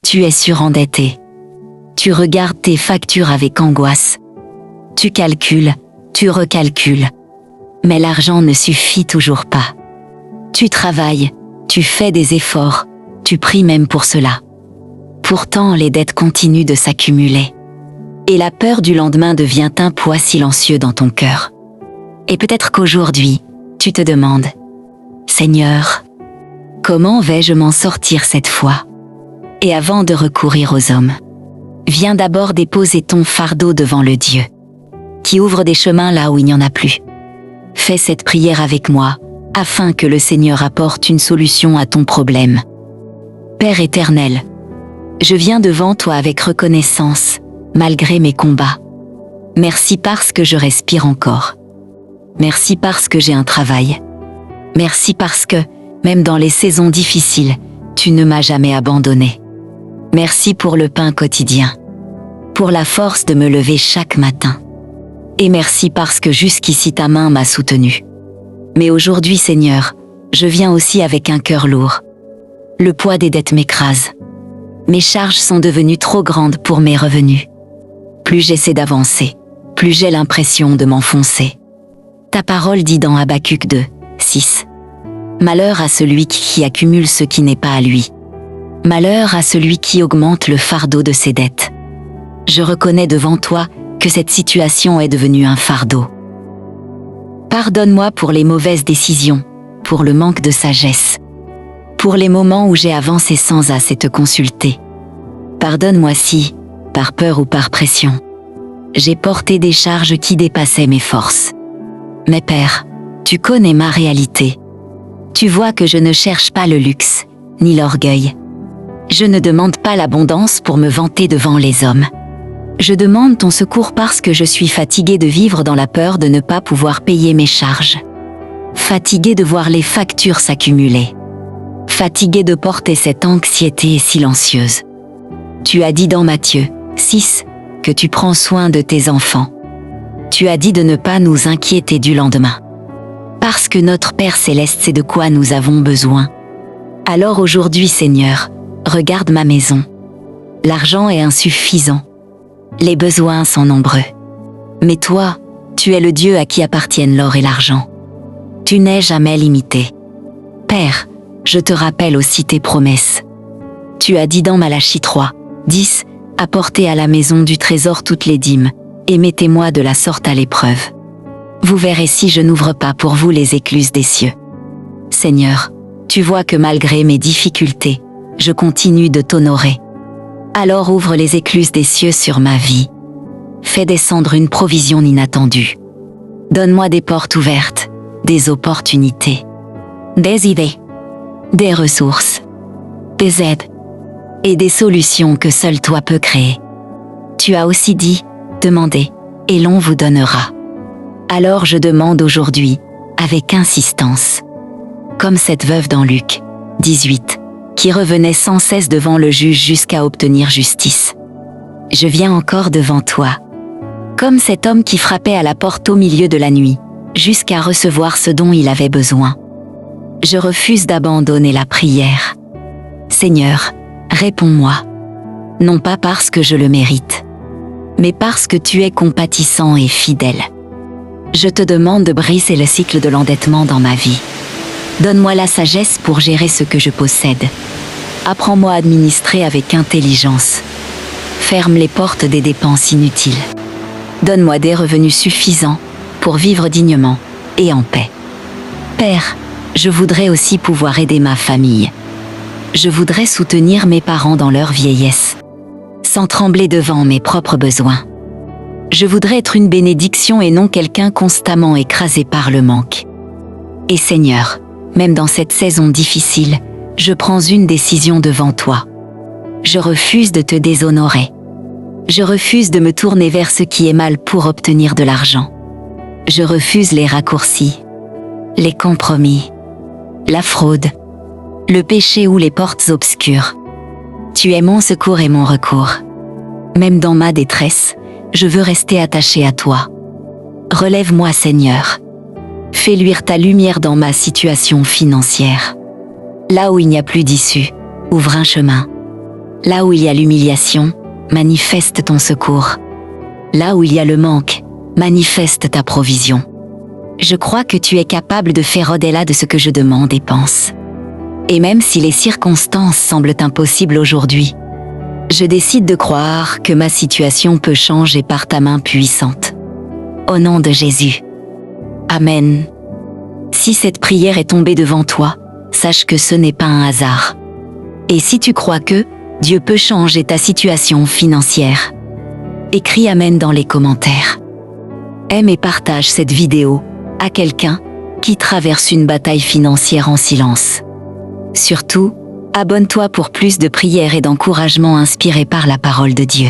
Tu es surendetté. Tu regardes tes factures avec angoisse. Tu calcules, tu recalcules. Mais l'argent ne suffit toujours pas. Tu travailles, tu fais des efforts, tu pries même pour cela. Pourtant, les dettes continuent de s'accumuler. Et la peur du lendemain devient un poids silencieux dans ton cœur. Et peut-être qu'aujourd'hui, tu te demandes, « Seigneur, comment vais-je m'en sortir cette fois ?» Et avant de recourir aux hommes, viens d'abord déposer ton fardeau devant le Dieu, qui ouvre des chemins là où il n'y en a plus. Fais cette prière avec moi, afin que le Seigneur apporte une solution à ton problème. Père éternel, je viens devant toi avec reconnaissance, malgré mes combats. Merci parce que je respire encore. Merci parce que j'ai un travail. Merci parce que, même dans les saisons difficiles, tu ne m'as jamais abandonné. Merci pour le pain quotidien, pour la force de me lever chaque matin. Et merci parce que jusqu'ici ta main m'a soutenu. Mais aujourd'hui, Seigneur, je viens aussi avec un cœur lourd. Le poids des dettes m'écrase. Mes charges sont devenues trop grandes pour mes revenus. Plus j'essaie d'avancer, plus j'ai l'impression de m'enfoncer. Ta parole dit dans Habacuc 2, 6. Malheur à celui qui accumule ce qui n'est pas à lui. Malheur à celui qui augmente le fardeau de ses dettes. Je reconnais devant toi que cette situation est devenue un fardeau. Pardonne-moi pour les mauvaises décisions, pour le manque de sagesse, pour les moments où j'ai avancé sans assez te consulter. Pardonne-moi si, par peur ou par pression, j'ai porté des charges qui dépassaient mes forces. Mais Père, tu connais ma réalité. Tu vois que je ne cherche pas le luxe, ni l'orgueil. Je ne demande pas l'abondance pour me vanter devant les hommes. Je demande ton secours parce que je suis fatiguée de vivre dans la peur de ne pas pouvoir payer mes charges. Fatiguée de voir les factures s'accumuler. Fatiguée de porter cette anxiété silencieuse. Tu as dit dans Matthieu 6 que tu prends soin de tes enfants. Tu as dit de ne pas nous inquiéter du lendemain. Parce que notre Père Céleste sait de quoi nous avons besoin. Alors aujourd'hui, Seigneur, regarde ma maison. L'argent est insuffisant. Les besoins sont nombreux. Mais toi, tu es le Dieu à qui appartiennent l'or et l'argent. Tu n'es jamais limité. Père, je te rappelle aussi tes promesses. Tu as dit dans Malachie 3, 10, apportez à la maison du trésor toutes les dîmes, et mettez-moi de la sorte à l'épreuve. Vous verrez si je n'ouvre pas pour vous les écluses des cieux. Seigneur, tu vois que malgré mes difficultés, je continue de t'honorer. Alors ouvre les écluses des cieux sur ma vie. Fais descendre une provision inattendue. Donne-moi des portes ouvertes, des opportunités, des idées, des ressources, des aides et des solutions que seul toi peux créer. Tu as aussi dit, demandez, et l'on vous donnera. Alors je demande aujourd'hui, avec insistance, comme cette veuve dans Luc 18, qui revenait sans cesse devant le juge jusqu'à obtenir justice. Je viens encore devant toi, comme cet homme qui frappait à la porte au milieu de la nuit, jusqu'à recevoir ce dont il avait besoin. Je refuse d'abandonner la prière. Seigneur, réponds-moi, non pas parce que je le mérite, mais parce que tu es compatissant et fidèle. Je te demande de briser le cycle de l'endettement dans ma vie. Donne-moi la sagesse pour gérer ce que je possède. Apprends-moi à administrer avec intelligence. Ferme les portes des dépenses inutiles. Donne-moi des revenus suffisants pour vivre dignement et en paix. Père, je voudrais aussi pouvoir aider ma famille. Je voudrais soutenir mes parents dans leur vieillesse, sans trembler devant mes propres besoins. Je voudrais être une bénédiction et non quelqu'un constamment écrasé par le manque. Et Seigneur, même dans cette saison difficile, je prends une décision devant toi. Je refuse de te déshonorer. Je refuse de me tourner vers ce qui est mal pour obtenir de l'argent. Je refuse les raccourcis, les compromis, la fraude, le péché ou les portes obscures. Tu es mon secours et mon recours. Même dans ma détresse, je veux rester attaché à toi. Relève-moi, Seigneur. Fais luire ta lumière dans ma situation financière. Là où il n'y a plus d'issue, ouvre un chemin. Là où il y a l'humiliation, manifeste ton secours. Là où il y a le manque, manifeste ta provision. Je crois que tu es capable de faire au-delà de ce que je demande et pense. Et même si les circonstances semblent impossibles aujourd'hui, je décide de croire que ma situation peut changer par ta main puissante. Au nom de Jésus. Amen. Si cette prière est tombée devant toi, sache que ce n'est pas un hasard. Et si tu crois que Dieu peut changer ta situation financière, écris Amen dans les commentaires. Aime et partage cette vidéo à quelqu'un qui traverse une bataille financière en silence. Surtout, abonne-toi pour plus de prières et d'encouragements inspirés par la parole de Dieu.